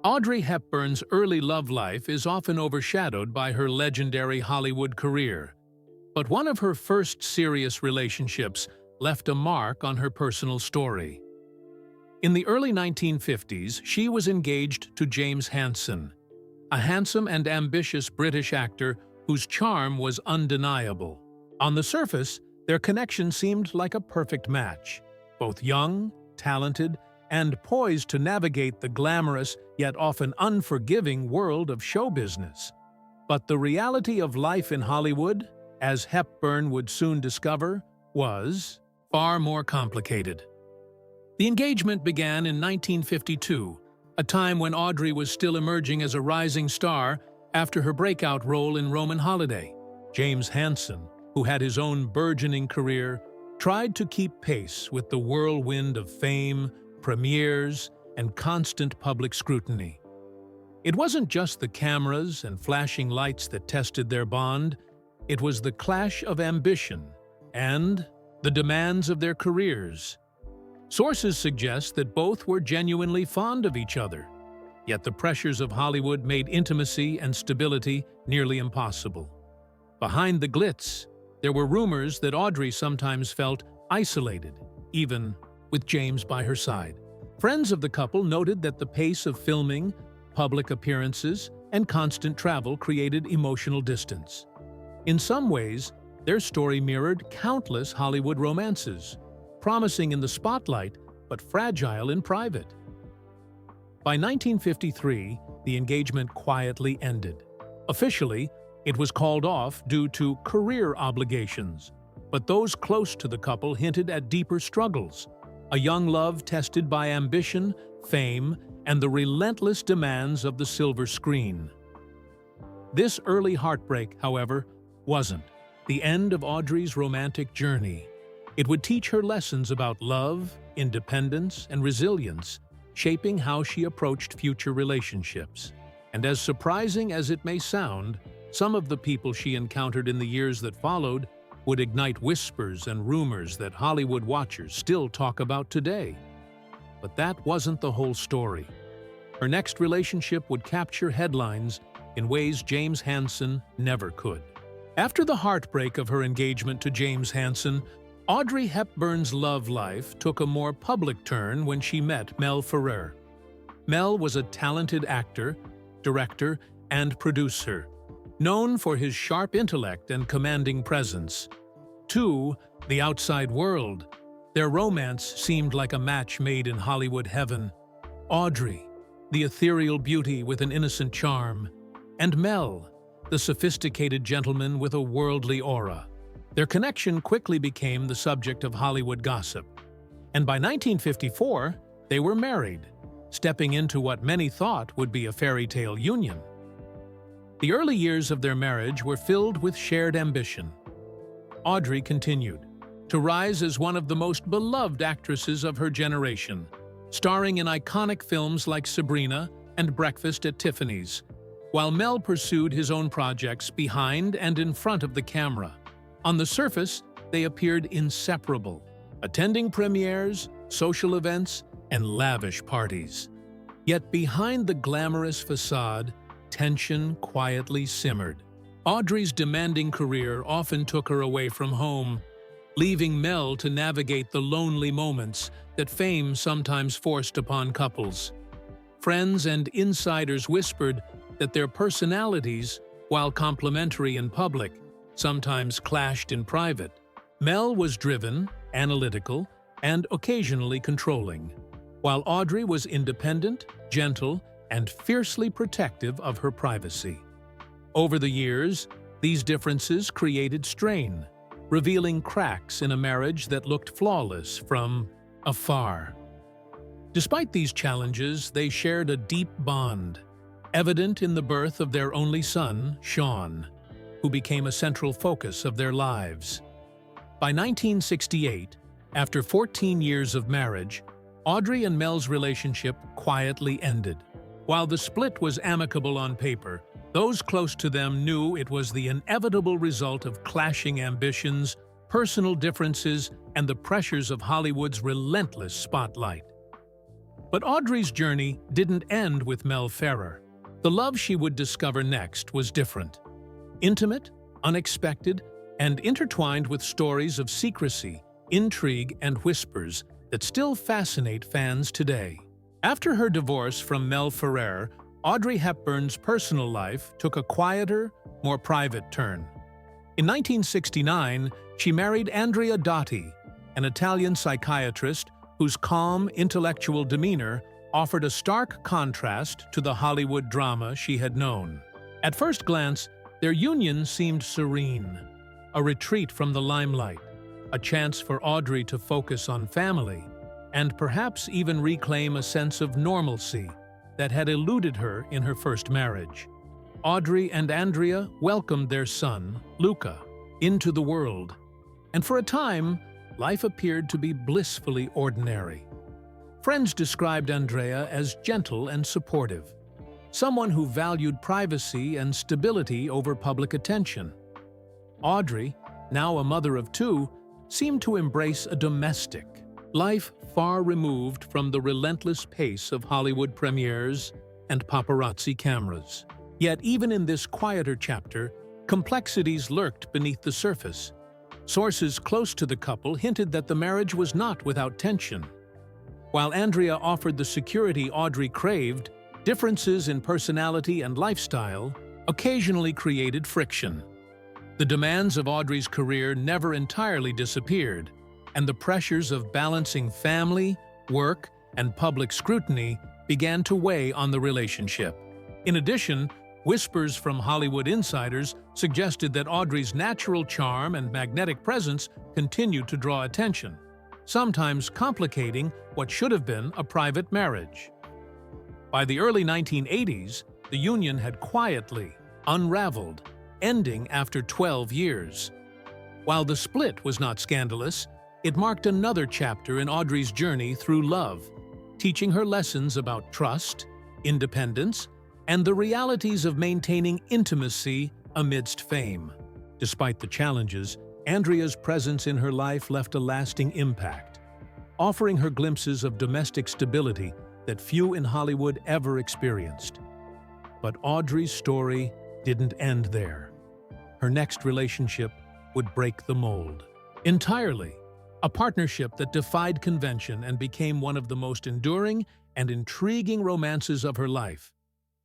Audrey Hepburn's early love life is often overshadowed by her legendary Hollywood career, but one of her first serious relationships left a mark on her personal story. In the early 1950s, she was engaged to James Hanson, a handsome and ambitious British actor whose charm was undeniable. On the surface, their connection seemed like a perfect match, both young, talented, and poised to navigate the glamorous yet often unforgiving world of show business. But the reality of life in Hollywood, as Hepburn would soon discover, was far more complicated. The engagement began in 1952, a time when Audrey was still emerging as a rising star after her breakout role in Roman Holiday. James Hanson, who had his own burgeoning career, tried to keep pace with the whirlwind of fame, premieres, and constant public scrutiny. It wasn't just the cameras and flashing lights that tested their bond, it was the clash of ambition and the demands of their careers. Sources suggest that both were genuinely fond of each other, yet the pressures of Hollywood made intimacy and stability nearly impossible. Behind the glitz, there were rumors that Audrey sometimes felt isolated, even with James by her side. Friends of the couple noted that the pace of filming, public appearances, and constant travel created emotional distance. In some ways, their story mirrored countless Hollywood romances, promising in the spotlight but fragile in private. By 1953, the engagement quietly ended. Officially, it was called off due to career obligations, but those close to the couple hinted at deeper struggles, a young love tested by ambition, fame, and the relentless demands of the silver screen. This early heartbreak, however, wasn't the end of Audrey's romantic journey. It would teach her lessons about love, independence, and resilience, shaping how she approached future relationships. And as surprising as it may sound, some of the people she encountered in the years that followed would ignite whispers and rumors that Hollywood watchers still talk about today. But that wasn't the whole story. Her next relationship would capture headlines in ways James Hanson never could. After the heartbreak of her engagement to James Hanson, Audrey Hepburn's love life took a more public turn when she met Mel Ferrer. Mel was a talented actor, director, and producer, known for his sharp intellect and commanding presence. To the outside world, their romance seemed like a match made in Hollywood heaven. Audrey, the ethereal beauty with an innocent charm, and Mel, the sophisticated gentleman with a worldly aura. Their connection quickly became the subject of Hollywood gossip, and by 1954, they were married, stepping into what many thought would be a fairy tale union. The early years of their marriage were filled with shared ambition. Audrey continued to rise as one of the most beloved actresses of her generation, starring in iconic films like Sabrina and Breakfast at Tiffany's, while Mel pursued his own projects behind and in front of the camera. On the surface, they appeared inseparable, attending premieres, social events, and lavish parties. Yet behind the glamorous facade, tension quietly simmered. Audrey's demanding career often took her away from home, leaving Mel to navigate the lonely moments that fame sometimes forced upon couples. Friends and insiders whispered that their personalities, while complementary in public, sometimes clashed in private. Mel was driven, analytical, and occasionally controlling, while Audrey was independent, gentle, and fiercely protective of her privacy. Over the years, these differences created strain, revealing cracks in a marriage that looked flawless from afar. Despite these challenges, they shared a deep bond, evident in the birth of their only son, Sean, who became a central focus of their lives. By 1968, after 14 years of marriage, Audrey and Mel's relationship quietly ended. While the split was amicable on paper, those close to them knew it was the inevitable result of clashing ambitions, personal differences, and the pressures of Hollywood's relentless spotlight. But Audrey's journey didn't end with Mel Ferrer. The love she would discover next was different. Intimate, unexpected, and intertwined with stories of secrecy, intrigue, and whispers that still fascinate fans today. After her divorce from Mel Ferrer, Audrey Hepburn's personal life took a quieter, more private turn. In 1969, she married Andrea Dotti, an Italian psychiatrist whose calm, intellectual demeanor offered a stark contrast to the Hollywood drama she had known. At first glance, their union seemed serene, a retreat from the limelight, a chance for Audrey to focus on family, and perhaps even reclaim a sense of normalcy that had eluded her in her first marriage. Audrey and Andrea welcomed their son, Luca, into the world, and for a time, life appeared to be blissfully ordinary. Friends described Andrea as gentle and supportive, someone who valued privacy and stability over public attention. Audrey, now a mother of two, seemed to embrace a domestic life far removed from the relentless pace of Hollywood premieres and paparazzi cameras. Yet even in this quieter chapter, complexities lurked beneath the surface. Sources close to the couple hinted that the marriage was not without tension. While Andrea offered the security Audrey craved, differences in personality and lifestyle occasionally created friction. The demands of Audrey's career never entirely disappeared, and the pressures of balancing family, work, and public scrutiny began to weigh on the relationship. In addition, whispers from Hollywood insiders suggested that Audrey's natural charm and magnetic presence continued to draw attention, sometimes complicating what should have been a private marriage. By the early 1980s, the union had quietly unraveled, ending after 12 years. While the split was not scandalous, it marked another chapter in Audrey's journey through love, teaching her lessons about trust, independence, and the realities of maintaining intimacy amidst fame. Despite the challenges, Andrea's presence in her life left a lasting impact, offering her glimpses of domestic stability that few in Hollywood ever experienced. But Audrey's story didn't end there. Her next relationship would break the mold entirely, a partnership that defied convention and became one of the most enduring and intriguing romances of her life,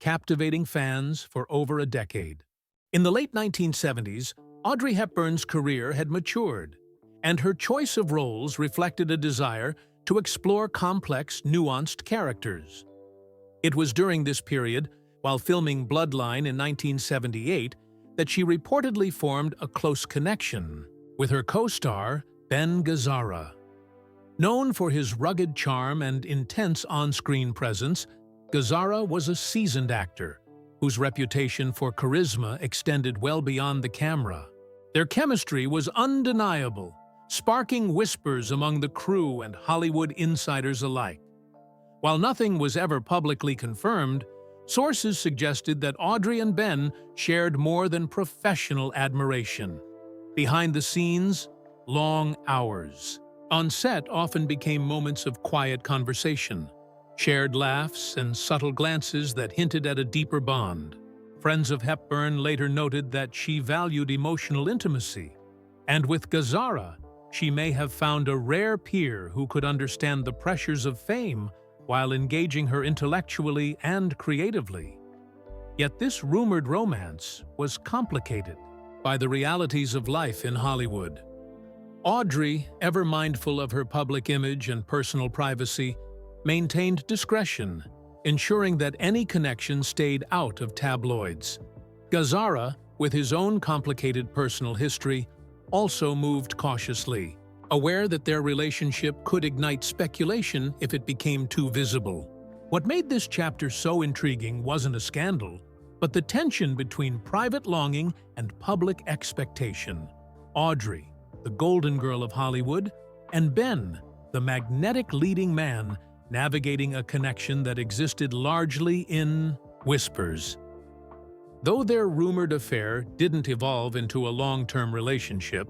captivating fans for over a decade. In the late 1970s, Audrey Hepburn's career had matured, and her choice of roles reflected a desire to explore complex, nuanced characters. It was during this period, while filming Bloodline in 1978, that she reportedly formed a close connection with her co-star, Ben Gazzara. Known for his rugged charm and intense on-screen presence, Gazzara was a seasoned actor whose reputation for charisma extended well beyond the camera. Their chemistry was undeniable, sparking whispers among the crew and Hollywood insiders alike. While nothing was ever publicly confirmed, sources suggested that Audrey and Ben shared more than professional admiration. Behind the scenes, long hours on set often became moments of quiet conversation, shared laughs and subtle glances that hinted at a deeper bond. Friends of Hepburn later noted that she valued emotional intimacy, and with Gazzara, she may have found a rare peer who could understand the pressures of fame while engaging her intellectually and creatively. Yet this rumored romance was complicated by the realities of life in Hollywood. Audrey, ever mindful of her public image and personal privacy, maintained discretion, ensuring that any connection stayed out of tabloids. Gazzara, with his own complicated personal history, also moved cautiously, aware that their relationship could ignite speculation if it became too visible. What made this chapter so intriguing wasn't a scandal, but the tension between private longing and public expectation. Audrey, the golden girl of Hollywood, and Ben, the magnetic leading man, navigating a connection that existed largely in whispers. Though their rumored affair didn't evolve into a long-term relationship,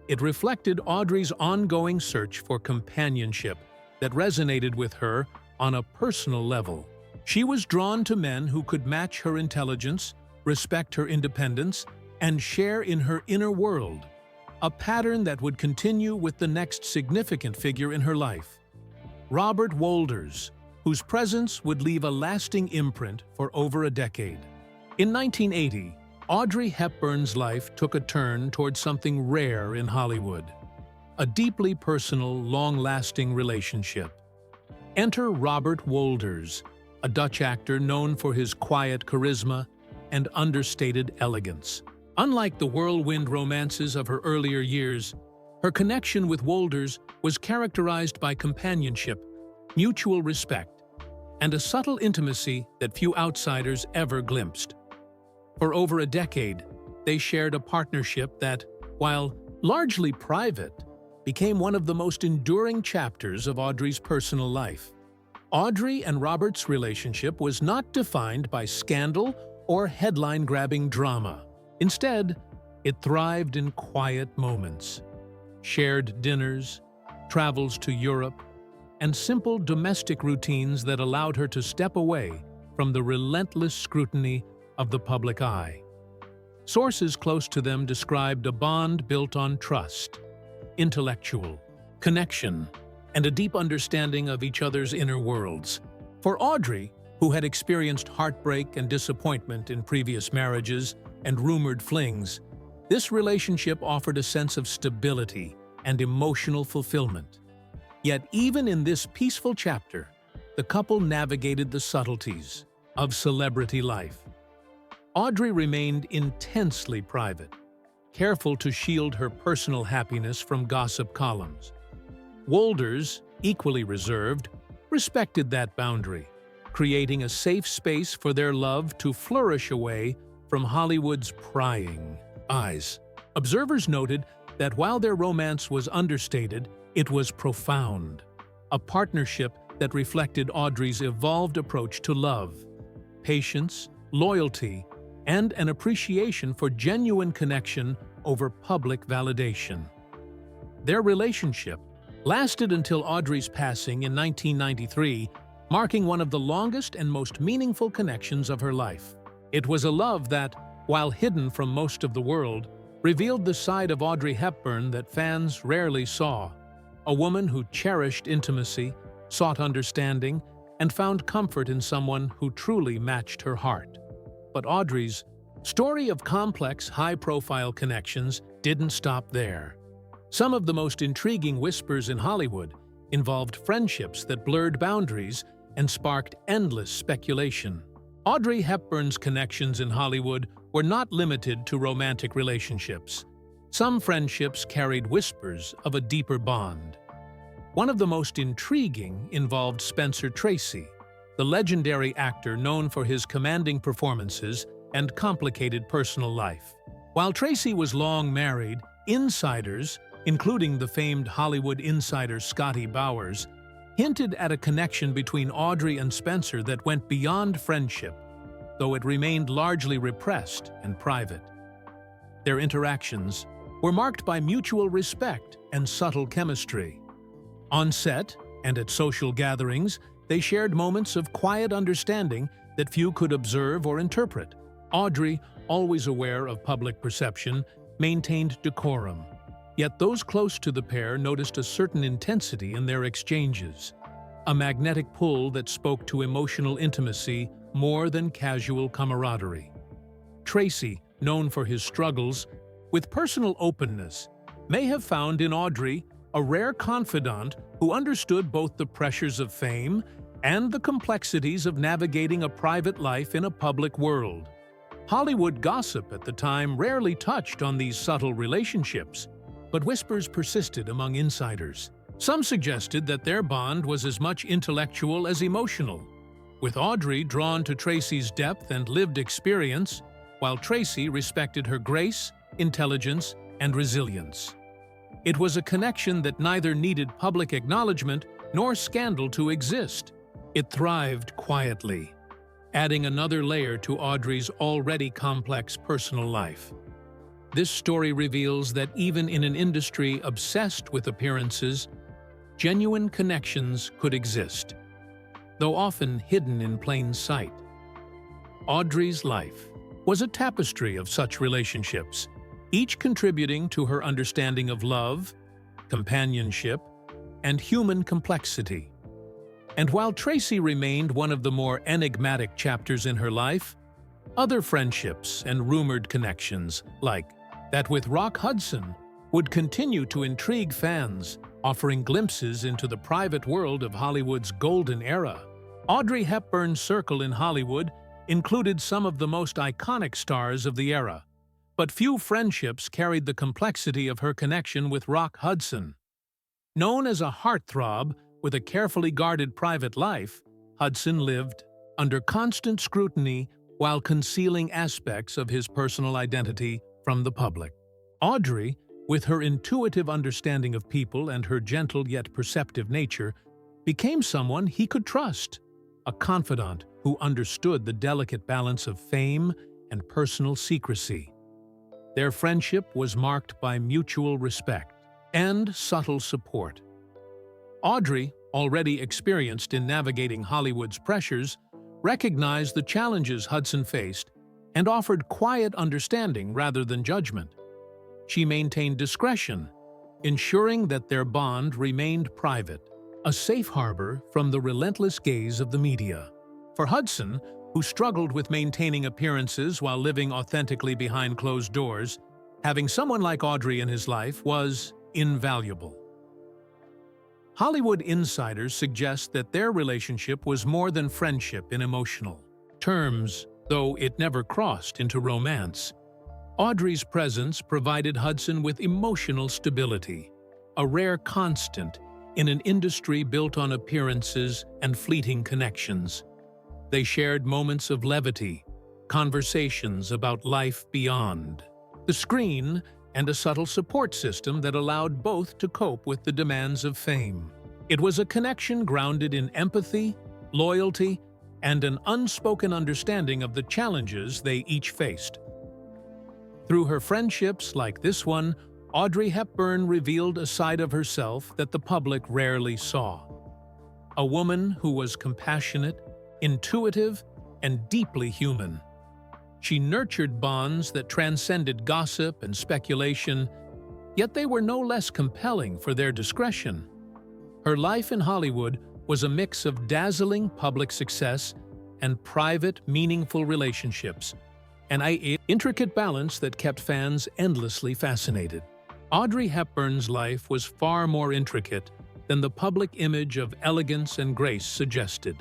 it reflected Audrey's ongoing search for companionship that resonated with her on a personal level. She was drawn to men who could match her intelligence, respect her independence, and share in her inner world, a pattern that would continue with the next significant figure in her life, Robert Wolders, whose presence would leave a lasting imprint for over a decade. In 1980, Audrey Hepburn's life took a turn toward something rare in Hollywood, a deeply personal, long-lasting relationship. Enter Robert Wolders, a Dutch actor known for his quiet charisma and understated elegance. Unlike the whirlwind romances of her earlier years, her connection with Wolders was characterized by companionship, mutual respect, and a subtle intimacy that few outsiders ever glimpsed. For over a decade, they shared a partnership that, while largely private, became one of the most enduring chapters of Audrey's personal life. Audrey and Robert's relationship was not defined by scandal or headline-grabbing drama. Instead, it thrived in quiet moments, shared dinners, travels to Europe, and simple domestic routines that allowed her to step away from the relentless scrutiny of the public eye. Sources close to them described a bond built on trust, intellectual connection, and a deep understanding of each other's inner worlds. For Audrey, who had experienced heartbreak and disappointment in previous marriages and rumored flings, this relationship offered a sense of stability and emotional fulfillment. Yet even in this peaceful chapter, the couple navigated the subtleties of celebrity life. Audrey remained intensely private, careful to shield her personal happiness from gossip columns. Wolders, equally reserved, respected that boundary, creating a safe space for their love to flourish away from Hollywood's prying eyes. Observers noted that while their romance was understated, it was profound, a partnership that reflected Audrey's evolved approach to love, patience, loyalty, and an appreciation for genuine connection over public validation. Their relationship lasted until Audrey's passing in 1993, marking one of the longest and most meaningful connections of her life. It was a love that, while hidden from most of the world, revealed the side of Audrey Hepburn that fans rarely saw, a woman who cherished intimacy, sought understanding, and found comfort in someone who truly matched her heart. But Audrey's story of complex, high-profile connections didn't stop there. Some of the most intriguing whispers in Hollywood involved friendships that blurred boundaries and sparked endless speculation. Audrey Hepburn's connections in Hollywood were not limited to romantic relationships. Some friendships carried whispers of a deeper bond. One of the most intriguing involved Spencer Tracy, the legendary actor known for his commanding performances and complicated personal life. While Tracy was long married, insiders, including the famed Hollywood insider Scotty Bowers, hinted at a connection between Audrey and Spencer that went beyond friendship, though it remained largely repressed and private. Their interactions were marked by mutual respect and subtle chemistry. On set and at social gatherings, they shared moments of quiet understanding that few could observe or interpret. Audrey, always aware of public perception, maintained decorum. Yet those close to the pair noticed a certain intensity in their exchanges, a magnetic pull that spoke to emotional intimacy more than casual camaraderie. Tracy, known for his struggles with personal openness, may have found in Audrey a rare confidant who understood both the pressures of fame and the complexities of navigating a private life in a public world. Hollywood gossip at the time rarely touched on these subtle relationships, but whispers persisted among insiders. Some suggested that their bond was as much intellectual as emotional, with Audrey drawn to Tracy's depth and lived experience, while Tracy respected her grace, intelligence, and resilience. It was a connection that neither needed public acknowledgement nor scandal to exist. It thrived quietly, adding another layer to Audrey's already complex personal life. This story reveals that even in an industry obsessed with appearances, genuine connections could exist. though often hidden in plain sight. Audrey's life was a tapestry of such relationships, each contributing to her understanding of love, companionship, and human complexity. And while Tracy remained one of the more enigmatic chapters in her life, other friendships and rumored connections, like that with Hudson, would continue to intrigue fans, offering glimpses into the private world of Hollywood's golden era. Audrey Hepburn's circle in Hollywood included some of the most iconic stars of the era, but few friendships carried the complexity of her connection with Hudson. Known as a heartthrob with a carefully guarded private life, Hudson lived under constant scrutiny while concealing aspects of his personal identity from the public. Audrey, with her intuitive understanding of people and her gentle yet perceptive nature, became someone he could trust, a confidant who understood the delicate balance of fame and personal secrecy. Their friendship was marked by mutual respect and subtle support. Audrey, already experienced in navigating Hollywood's pressures, recognized the challenges Hudson faced and offered quiet understanding rather than judgment. She maintained discretion, ensuring that their bond remained private, a safe harbor from the relentless gaze of the media. For Hudson, who struggled with maintaining appearances while living authentically behind closed doors, having someone like Audrey in his life was invaluable. Hollywood insiders suggest that their relationship was more than friendship in emotional terms, though it never crossed into romance. Audrey's presence provided Hudson with emotional stability, a rare constant in an industry built on appearances and fleeting connections. They shared moments of levity, conversations about life beyond the screen, and a subtle support system that allowed both to cope with the demands of fame. It was a connection grounded in empathy, loyalty, and an unspoken understanding of the challenges they each faced. Through her friendships like this one, Audrey Hepburn revealed a side of herself that the public rarely saw. A woman who was compassionate, intuitive, and deeply human. She nurtured bonds that transcended gossip and speculation, yet they were no less compelling for their discretion. Her life in Hollywood was a mix of dazzling public success and private, meaningful relationships, an intricate balance that kept fans endlessly fascinated. Audrey Hepburn's life was far more intricate than the public image of elegance and grace suggested.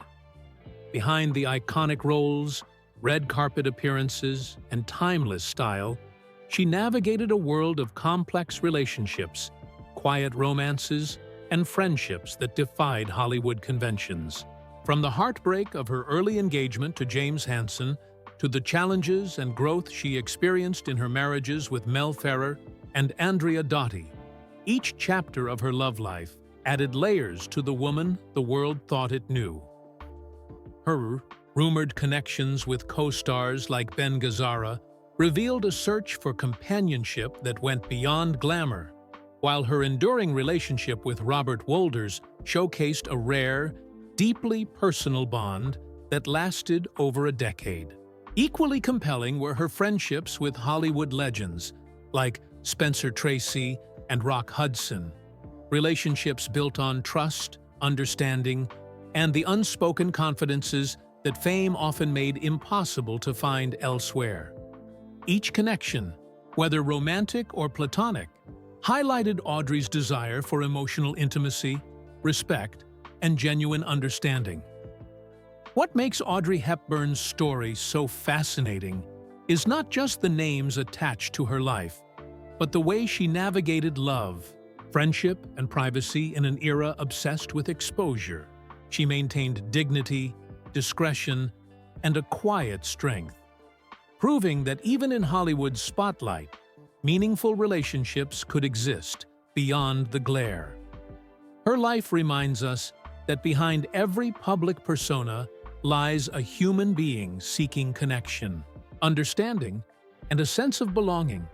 Behind the iconic roles, red carpet appearances, and timeless style, she navigated a world of complex relationships, quiet romances, and friendships that defied Hollywood conventions. From the heartbreak of her early engagement to James Hansen, to the challenges and growth she experienced in her marriages with Mel Ferrer and Andrea Dotti, each chapter of her love life added layers to the woman the world thought it knew. Her rumored connections with co-stars like Gazzara revealed a search for companionship that went beyond glamour, while her enduring relationship with Wolders showcased a rare, deeply personal bond that lasted over a decade. Equally compelling were her friendships with Hollywood legends like Tracy and Hudson, relationships built on trust, understanding, and the unspoken confidences that fame often made impossible to find elsewhere. Each connection, whether romantic or platonic, highlighted Audrey's desire for emotional intimacy, respect, and genuine understanding. What makes Audrey Hepburn's story so fascinating is not just the names attached to her life, but the way she navigated love, friendship, and privacy in an era obsessed with exposure. She maintained dignity, discretion, and a quiet strength, proving that even in Hollywood's spotlight, meaningful relationships could exist beyond the glare. Her life reminds us that behind every public persona lies a human being seeking connection, understanding, and a sense of belonging.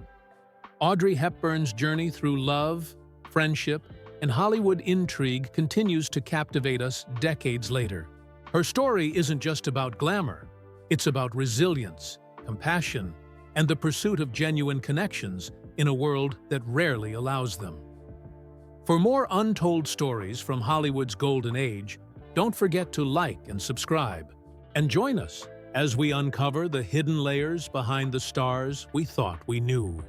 Audrey Hepburn's journey through love, friendship, and Hollywood intrigue continues to captivate us decades later. Her story isn't just about glamour. It's about resilience, compassion, and the pursuit of genuine connections in a world that rarely allows them. For more untold stories from Hollywood's golden age, don't forget to like and subscribe. And join us as we uncover the hidden layers behind the stars we thought we knew.